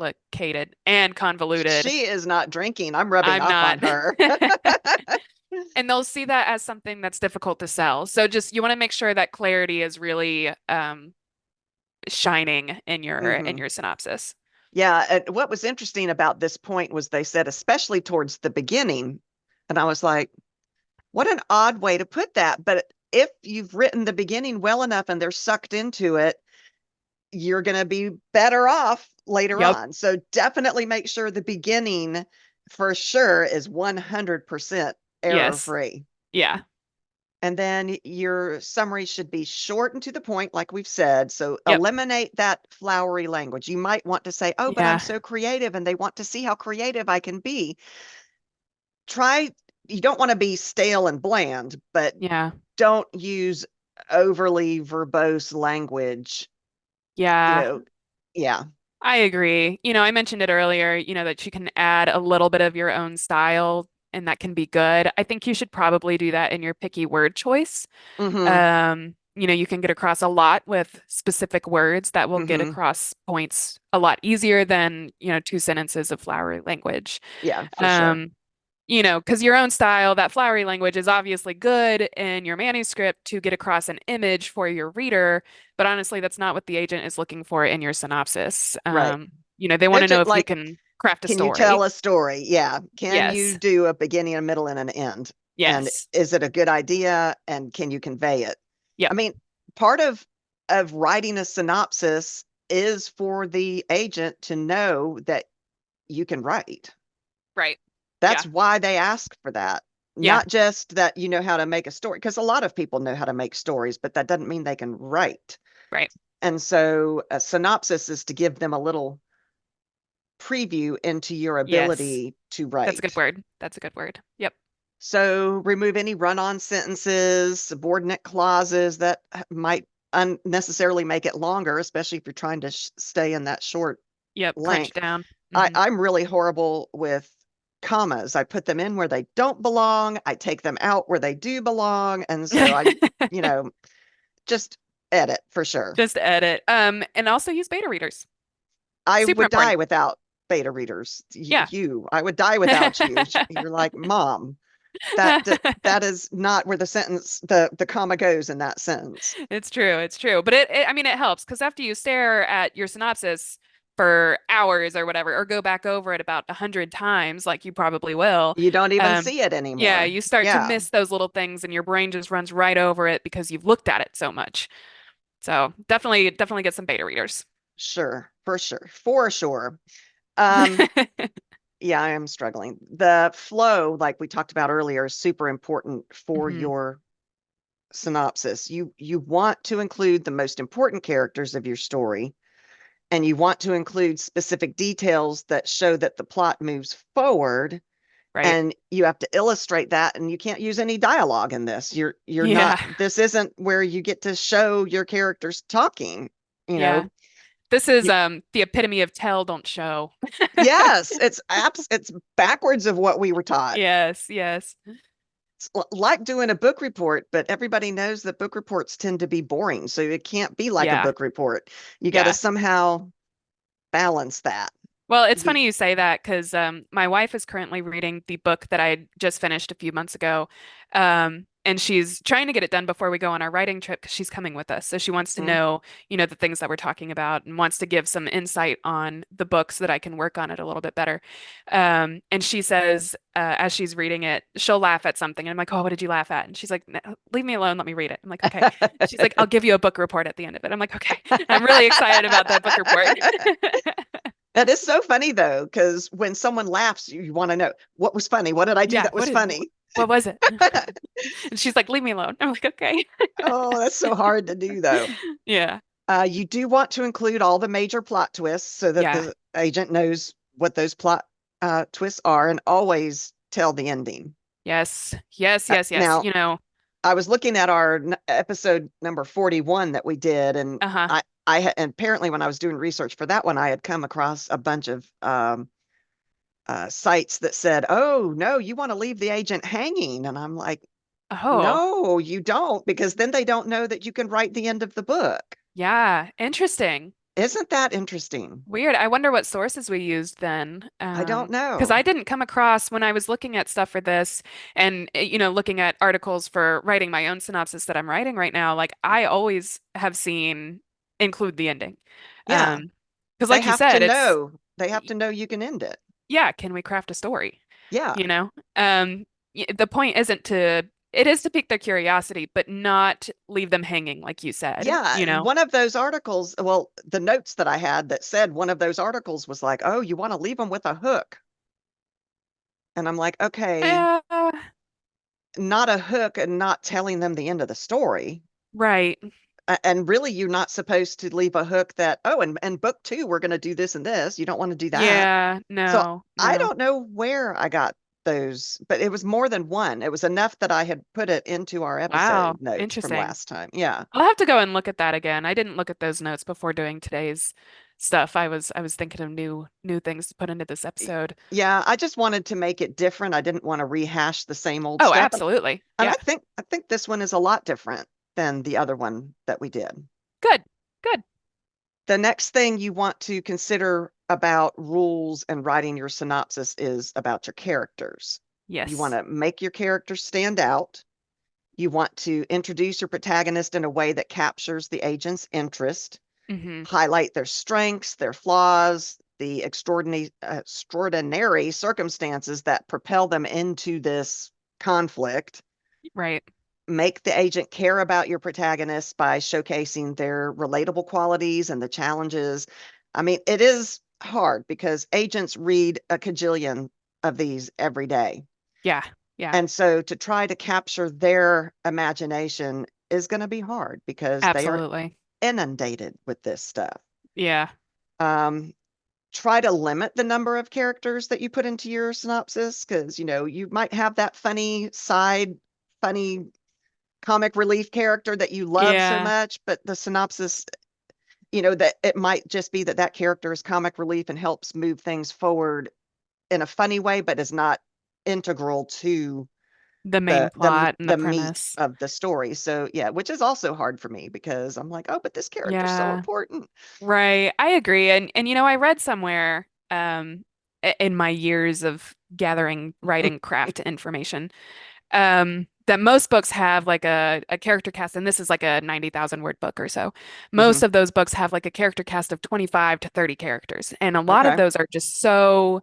complicated and convoluted. She is not drinking. I'm rubbing I'm off not. on her. And they'll see that as something that's difficult to sell. So just you want to make sure that clarity is really shining in Hmm. your synopsis. Yeah, and what was interesting about this point was they said, especially towards the beginning, and I was like, what an odd way to put that. But if you've written the beginning well enough and they're sucked into it, you're going to be better off later Yep. on. So definitely make sure the beginning for sure is 100% error Yes. free. Yeah. And then your summary should be short and to the point, like we've said. So Yep. eliminate that flowery language. You might want to say, oh, but I'm Yeah. so creative and they want to see how creative I can be. Try, you don't want to be stale and bland, but Yeah. don't use overly verbose language. You Yeah. know, yeah. I agree. I mentioned it earlier, that you can add a little bit of your own style and that can be good. I think you should probably do that in your picky word choice. Hmm. You can get across a lot with specific words that will get Hmm. across points a lot easier than, two sentences of flowery language. Yeah, for sure. Um, because your own style, that flowery language is obviously good in your manuscript to get across an image for your reader, but honestly, that's not what the agent is looking for in your synopsis. Right. They want They're to know just if you like, can craft a can you tell story. a story? Yeah. Can you Yes. do a beginning, a middle, and an end? And Yes. is it a good idea? And can you convey it? I Yep. mean, part of writing a synopsis is for the agent to know that you can write. Right. That's Yeah. why they ask for that. Yeah. Not just that you know how to make a story, because a lot of people know how to make stories, but that doesn't mean they can write. Right. And so a synopsis is to give them a little preview into your Yes. ability to That's a good write. word. That's a good word. Yep. So remove any run-on sentences, subordinate clauses that might unnecessarily make it longer, especially if you're trying to stay in that short Yep. Crunch length. down. I'm really horrible with commas. I put them in where they don't belong. I take them out where they do belong. And so you know, just edit for sure. Just edit. And also use beta readers. I Super would important. die without beta readers. Yeah. I would die without you. You're like, Mom, that is not where the comma goes in that sentence. It's true. It's true. But I mean, it helps because after you stare at your synopsis for hours or whatever, or go back over it about 100 times, like you probably will, You don't even um, see it yeah, anymore. you start to Yeah, miss those little things and your brain just runs right over it because you've looked at it so much. So definitely get some beta readers. sure, for sure, for sure. Um, yeah, I am struggling. The flow, like we talked about earlier, is super important for Hmm. your synopsis. You want to include the most important characters of your story, and you want to include specific details that show that the plot moves forward, Right. and you have to illustrate that, and you can't use any dialogue in this. You're not, Yeah. this isn't where you get to show your characters talking, you Yeah. know. This is You, the epitome of tell, don't show. yes, it's backwards of what we were taught. Yes, yes. It's like doing a book report, but everybody knows that book reports tend to be boring, so it can't be like a Yeah. book report. You got to Yeah. somehow balance that. Well, it's Be funny you say that because my wife is currently reading the book that I just finished a few months ago. And she's trying to get it done before we go on our writing trip because she's coming with us. So she wants to mm, know, the things that we're talking about and wants to give some insight on the book so that I can work on it a little bit better. And she says, as she's reading it, she'll laugh at something. And I'm like, oh, what did you laugh at? And she's like, "No, leave me alone. Let me read it." I'm like, okay. She's like, I'll give you a book report at the end of it. I'm like, okay. I'm really excited about that book report. That is so funny though, because when someone laughs, you want to know what was funny. What did I do Yeah, that was funny? what was it? And she's like, leave me alone. I'm like, okay. Oh, that's so hard to do though. Yeah. You do want to include all the major plot twists so that Yeah. the agent knows what those plot twists are, and always tell the ending. Yes. Yes, yes, yes. Now, I was looking at our episode number 41 that we did, and Uh-huh. and apparently when I was doing research for that one, I had come across a bunch of sites that said, "Oh no, you want to leave the agent hanging," and I'm like, Oh, "No, you don't, because then they don't know that you can write the end of the book." yeah. Interesting. Isn't that interesting? Weird. I wonder what sources we used then. I don't Because I know. didn't come across when I was looking at stuff for this and, looking at articles for writing my own synopsis that I'm writing right now, like I always have seen include the ending. Yeah, Because they like you have to said, it's, know. They have to know you can end it. yeah, can we craft a story? Yeah. You know? The point isn't to, it is to pique their curiosity, but not leave them hanging, like you said, Yeah, one of those articles, well, the notes that I had that said one of those articles was like, "Oh, you want to leave them with a hook." And I'm like, "Okay, Uh, not a hook and not telling them the end of the story. right. And really, you're not supposed to leave a hook that, oh, and book two, we're going to do this and this. You don't want to do that. Yeah, So no, I no. don't know where I got those, but it was more than one. It was enough that I had put it into our Wow, episode notes from interesting. last time. Yeah. I'll have to go and look at that again. I didn't look at those notes before doing today's stuff. I was thinking of new things to put into this episode. Yeah, I just wanted to make it different. I didn't want to rehash the same old Oh, stuff. absolutely. And Yeah. I think this one is a lot different than the other one that we did. Good. Good. The next thing you want to consider about rules and writing your synopsis is about your characters. You want Yes. to make your characters stand out. You want to introduce your protagonist in a way that captures the agent's interest, Hmm. highlight their strengths, their flaws, the extraordinary circumstances that propel them into this conflict. Right. Make the agent care about your protagonist by showcasing their relatable qualities and the challenges. I mean, it is hard because agents read a cajillion of these every day. Yeah. Yeah. And so to try to capture their imagination is going to be hard because they are Absolutely. inundated with this stuff. Yeah. Um, Try to limit the number of characters that you put into your synopsis because, you might have that funny comic relief character that you love so Yeah. much, but the synopsis, that it might just be that that character is comic relief and helps move things forward in a funny way, but is not integral to The main the plot and the the meat premise. of the story. So yeah, which is also hard for me because I'm like, oh, but this character's so Yeah. important. Right. I agree. And I read somewhere in my years of gathering writing craft information that most books have like a character cast, and this is like a 90,000 word book or so. Hmm. Most of those books have like a character cast of 25 to 30 characters, and a lot of Okay. those are just so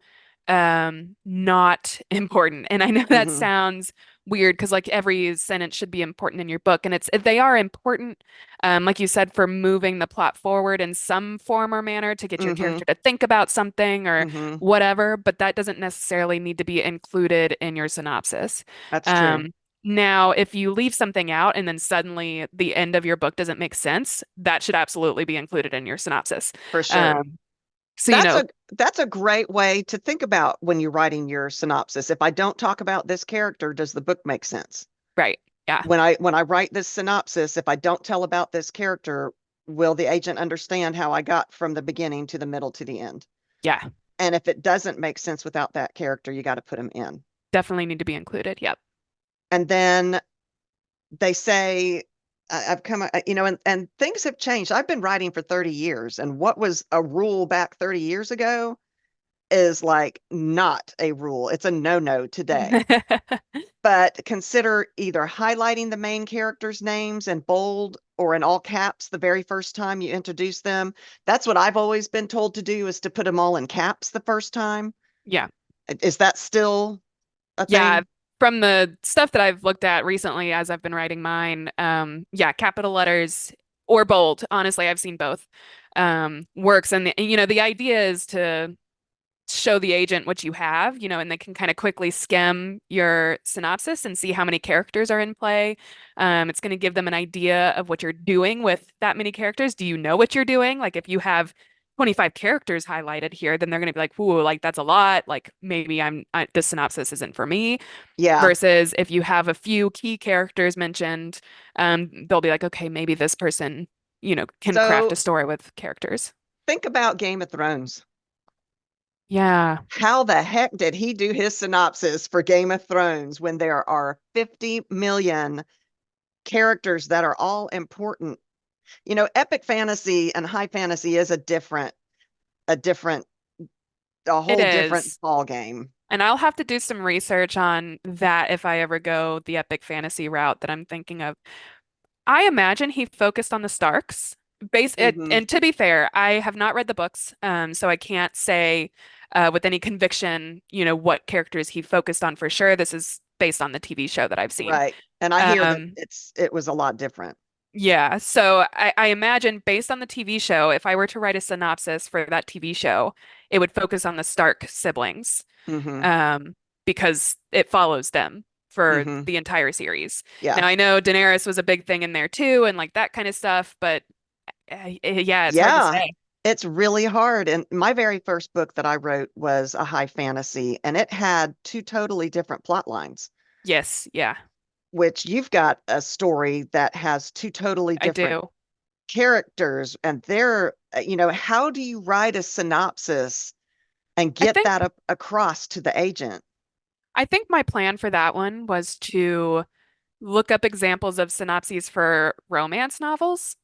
not important. And I know that Hmm. sounds weird because like every sentence should be important in your book, and they are important, like you said, for moving the plot forward in some form or manner to get your Hmm. character to think about something or Hmm. whatever, but that doesn't necessarily need to be included in your synopsis. That's true. Um, Now, if you leave something out and then suddenly the end of your book doesn't make sense, that should absolutely be included in your synopsis. For sure. Um, so, That's a that's a great way to think about when you're writing your synopsis. If I don't talk about this character, does the book make sense? right. Yeah. When I write this synopsis, if I don't tell about this character, will the agent understand how I got from the beginning to the middle to the end? Yeah. And if it doesn't make sense without that character, you got to put him in. Definitely need to be included. Yep. And then they say, I've come, and things have changed. I've been writing for 30 years, and what was a rule back 30 years ago is like not a rule. It's a no-no today. But consider either highlighting the main characters' names in bold or in all caps the very first time you introduce them. That's what I've always been told to do is to put them all in caps the first time. Yeah. Is that still a Yeah. thing? From the stuff that I've looked at recently as I've been writing mine, yeah, capital letters or bold. Honestly, I've seen both works. And the idea is to show the agent what you have, and they can kind of quickly skim your synopsis and see how many characters are in play. It's going to give them an idea of what you're doing with that many characters. Do you know what you're doing? Like if you have 25 characters highlighted here, then they're going to be like, "Ooh, like that's a lot. Like maybe the synopsis isn't for me." Yeah. Versus if you have a few key characters mentioned, they'll be like, "Okay, maybe this person, can craft a So story with characters." think about Game of Thrones. Yeah. How the heck did he do his synopsis for Game of Thrones when there are 50 million characters that are all important? Epic fantasy and high fantasy is a different, a It whole different is. ball game. And I'll have to do some research on that if I ever go the epic fantasy route that I'm thinking of. I imagine he focused on the Starks. Hmm. And to be fair, I have not read the books, so I can't say with any conviction, what characters he focused on for sure. This is based on the TV show that I've seen. Right. And I hear that Um, it was a lot different. yeah, so I imagine based on the TV show, if I were to write a synopsis for that TV show, it would focus on the Stark siblings, Hmm. um, because it follows them for Hmm. the entire series. Yeah. Now I know Daenerys was a big thing in there too, and like that kind of stuff, but yeah, it's hard to Yeah. say. It's really hard. And my very first book that I wrote was a high fantasy, and it had two totally different plot lines, Yes, yeah, which you've got a story that has two totally I different do. characters, and how do you write a synopsis and I get that think across to the agent? I think my plan for that one was to look up examples of synopses for romance novels.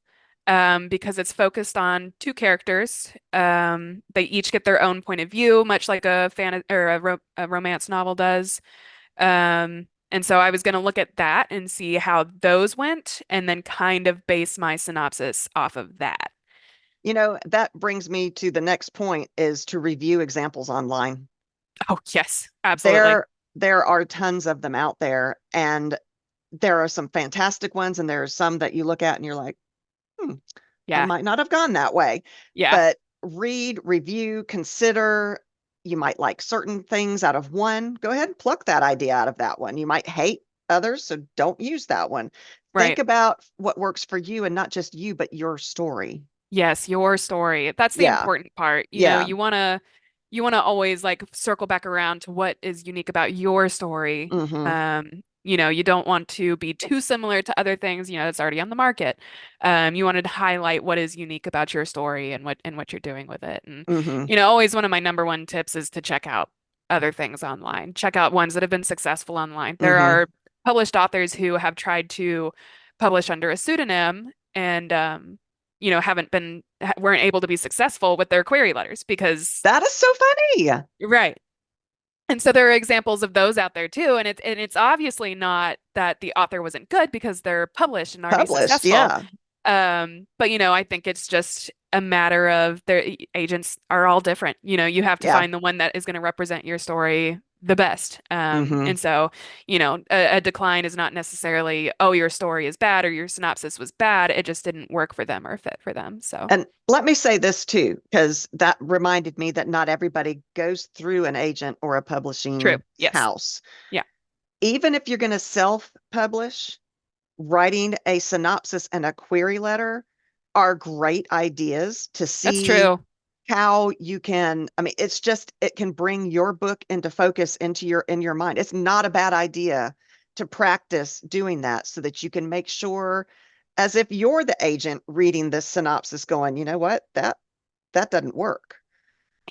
Because it's focused on two characters. They each get their own point of view, much like a fan or a romance novel does. And so I was going to look at that and see how those went, and then kind of base my synopsis off of that. That brings me to the next point is to review examples online. Oh, yes, absolutely. There, there are tons of them out there, and there are some fantastic ones, and there are some that you look at and you're like, hmm, I Yeah, might not have gone that way. yeah, But read, review, consider. You might like certain things out of one. Go ahead and pluck that idea out of that one. You might hate others, so don't use that one. Think right. about what works for you and not just you, but your story. Yes, your story. That's the Yeah. important part. Yeah. You wanna always like circle back around to what is unique about your story. Hmm. You don't want to be too similar to other things, that's already on the market. You wanted to highlight what is unique about your story and what you're doing with it. And Hmm. always one of my number one tips is to check out other things online. Check out ones that have been successful online. There Hmm. are published authors who have tried to publish under a pseudonym and haven't been weren't able to be successful with their query letters because That is so funny. right. And so there are examples of those out there too, and it's obviously not that the author wasn't good because they're published and already Published. successful. Yeah. But I think it's just a matter of their agents are all different. You have to Yeah. find the one that is going to represent your story the best. Hmm. And so, a decline is not necessarily, oh, your story is bad or your synopsis was bad. It just didn't work for them or fit for them. So And let me say this too, because that reminded me that not everybody goes through an agent or a true. publishing Yes. house. Yeah, Even if you're going to self-publish, writing a synopsis and a query letter are great ideas to that's see true. how you can, I mean, it can bring your book into focus in your mind. It's not a bad idea to practice doing that so that you can make sure as if you're the agent reading this synopsis going, you know what, that doesn't work.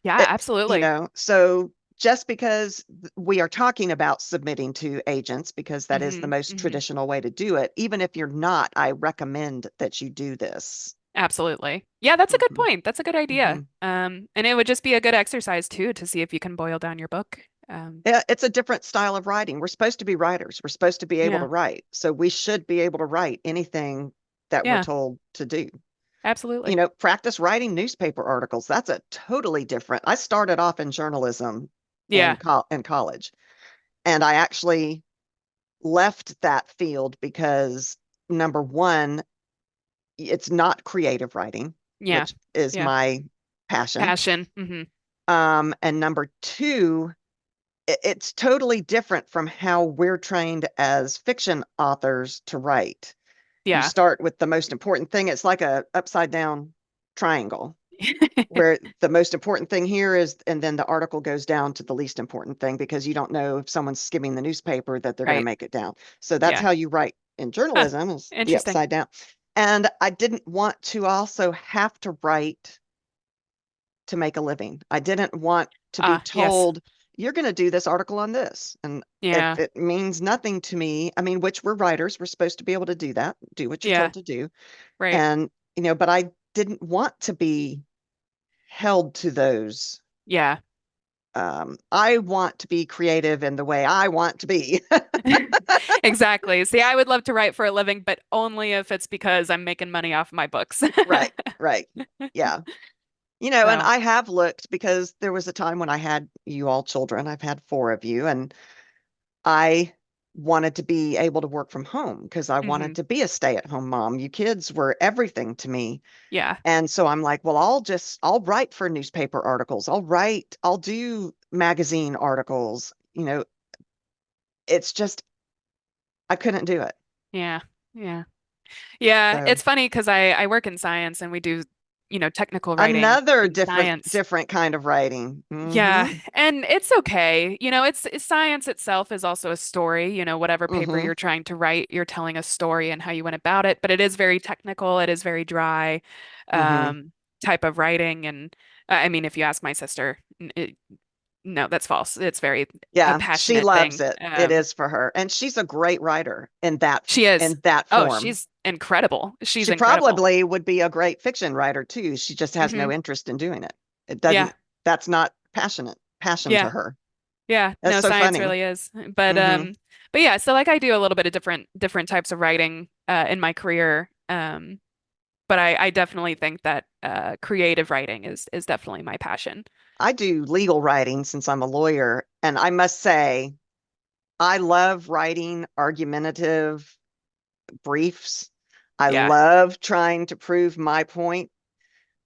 Yeah, It, absolutely. so just because we are talking about submitting to agents, because that is the Hmm. most Hmm. traditional way to do it, even if you're not, I recommend that you do this. Absolutely. Yeah, that's a good Hmm. point. That's a good idea. Hmm. And it would just be a good exercise too to see if you can boil down your book. Yeah, it's a different style of writing. We're supposed to be writers. We're supposed to be able to Yeah, write. So we should be able to write anything that we're yeah, told to do. absolutely. Practice writing newspaper articles. That's a totally different. I started off in journalism Yeah, in college, and I actually left that field because number one, it's not creative writing, yeah, which is yeah. my passion. Passion. Hmm. And number two, it's totally different from how we're trained as fiction authors to write. You Yeah. start with the most important thing. It's like a upside down triangle where the most important thing here is, and then the article goes down to the least important thing because you don't know if someone's skimming the newspaper that they're going to Right. make it down. So that's Yeah. how you write in Huh. journalism is the Interesting. upside down. And I didn't want to also have to write to make a living. I didn't want to be Ah, yes. told, you're going to do this article on this. And if Yeah. it means nothing to me, I mean, which we're writers, we're supposed to be able to do that, do what you're Yeah. told to do. Right. And but I didn't want to be held to those. Yeah. I want to be creative in the way I want to be. Exactly. See, I would love to write for a living, but only if it's because I'm making money off my books. Right, right. Yeah. And So, I have looked because there was a time when I had you all children. I've had four of you, and I wanted to be able to work from home because I mhm. wanted to be a stay-at-home mom. You kids were everything to me. Yeah. And so I'm like, well, I'll write for newspaper articles. I'll do magazine articles. It's just, I couldn't do it. Yeah. Yeah. Yeah, So it's funny because I work in science and we do, technical writing another in science. different kind of writing. Yeah, and it's okay. It's science itself is also a story, whatever paper Hmm. you're trying to write, you're telling a story and how you went about it, but it is very technical, it is very dry Hmm. um type of writing and I mean if you ask my sister, no, that's false. It's very a Yeah, she passionate loves thing. it. It is for her. And she's a great writer She is. in that Oh, form. she's incredible. She's She incredible. probably would be a great fiction writer too. She just has no Hmm. interest in doing it. It Yeah. doesn't, that's not passion to Yeah. her. Yeah, That's no, so science funny. really is. But Hmm. yeah, so like I do a little bit of different types of writing in my career. But I definitely think that creative writing is definitely my passion. I do legal writing since I'm a lawyer, and I must say, I love writing argumentative briefs. I Yeah. love trying to prove my point.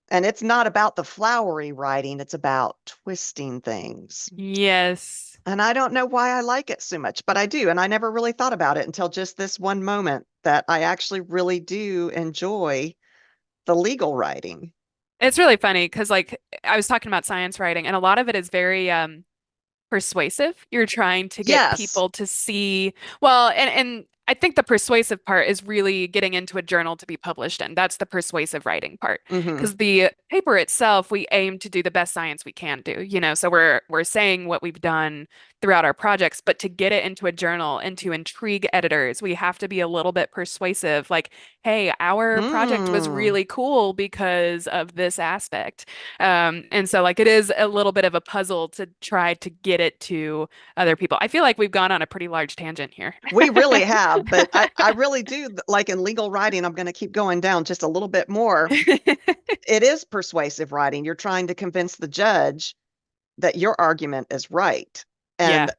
And it's not about the flowery writing, it's about twisting things. Yes. And I don't know why I like it so much, but I do. And I never really thought about it until just this one moment that I actually really do enjoy the legal writing. It's really funny because like I was talking about science writing and a lot of it is very persuasive. You're trying to get Yes. people to see, well, and I think the persuasive part is really getting into a journal to be published in. That's the persuasive writing part. Hmm. Because the paper itself, we aim to do the best science we can do, So we're saying what we've done throughout our projects, but to get it into a journal and to intrigue editors, we have to be a little bit persuasive. Like, hey, our project was Hmm. really cool because of this aspect. And so like it is a little bit of a puzzle to try to get it to other people. I feel like we've gone on a pretty large tangent here. We really have, but I really do like in legal writing, I'm going to keep going down just a little bit more. It is persuasive writing. You're trying to convince the judge that your argument is right. Yeah, And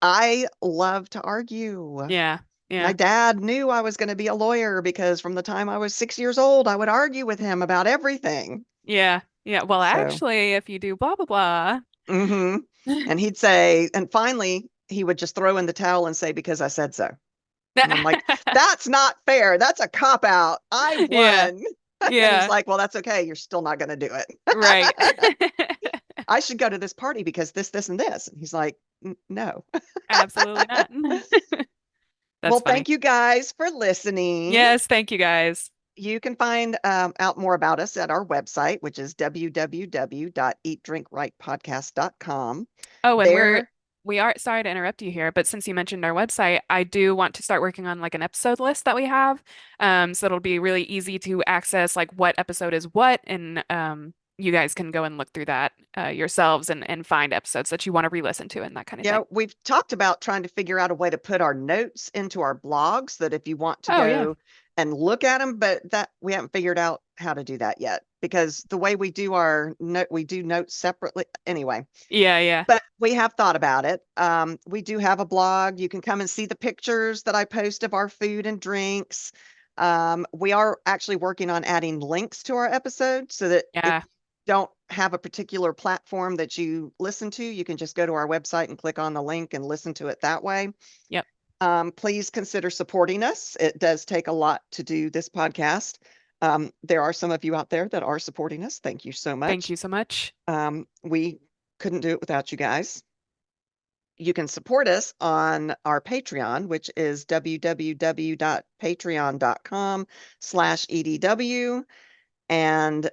I love to argue. yeah, My yeah, dad knew I was going to be a lawyer because from the time I was 6 years old, I would argue with him about everything. yeah, yeah. Well, So, actually, if you do blah blah blah. hmm. And he'd say, and finally, he would just throw in the towel and say, because I said so. And I'm like, that's not fair. That's a cop out. I Yeah, won. And he's yeah, like, well, that's okay. You're still not going to do it. right. I should go to this party because this, and this. And he's like, No. Absolutely not. Well, That's funny. thank you guys for listening. Yes, thank you guys. You can find out more about us at our website, which is www.eatdrinkwritepodcast.com. Oh, and There, we are sorry to interrupt you here, but since you mentioned our website, I do want to start working on like an episode list that we have. So it'll be really easy to access like what episode is what, and you guys can go and look through that yourselves and find episodes that you want to re-listen to and that kind of yeah, thing. we've talked about trying to figure out a way to put our notes into our blogs that if you want to Oh yeah. go and look at them, but that we haven't figured out how to do that yet because the way we do our note, we do notes separately anyway. Yeah, yeah. But we have thought about it. We do have a blog. You can come and see the pictures that I post of our food and drinks. We are actually working on adding links to our episodes so that if Yeah. you don't have a particular platform that you listen to, you can just go to our website and click on the link and listen to it that way. Yep. Please consider supporting us. It does take a lot to do this podcast. There are some of you out there that are supporting us. Thank you so Thank much. you so much. We couldn't do it without you guys. You can support us on our Patreon, which is www.patreon.com/EDW. And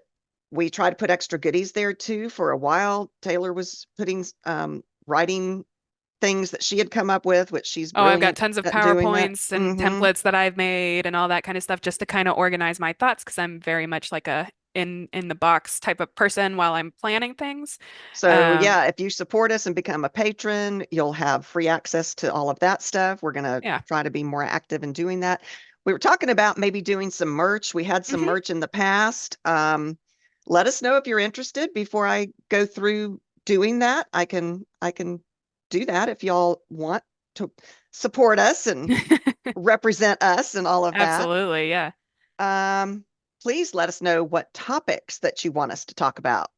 we try to put extra goodies there too. For a while, Taylor was putting writing things that she had come up with, which she's Oh, I've got brilliant tons of at doing that. PowerPoints and templates that I've made and all that kind of stuff just to kind of organize my thoughts because I'm very much like a in the box type of person while I'm planning things. So Um, yeah, if you support us and become a patron, you'll have free access to all of that stuff. We're going to yeah. try to be more active in doing that. We were talking about maybe doing some merch. We had some Hmm. merch in the past. Let us know if you're interested before I go through doing that. I can do that if y'all want to support us and represent us and all of that. Absolutely, yeah. Um, please let us know what topics that you want us to talk about.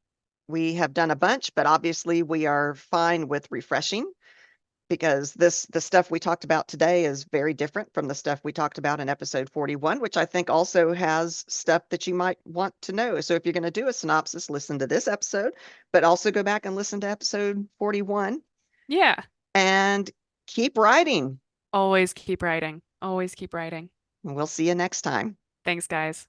We have done a bunch, but obviously we are fine with refreshing because the stuff we talked about today is very different from the stuff we talked about in episode 41, which I think also has stuff that you might want to know. So if you're going to do a synopsis, listen to this episode, but also go back and listen to episode 41 Yeah. and keep writing. Always keep writing. Always keep writing. We'll see you next time. Thanks, guys.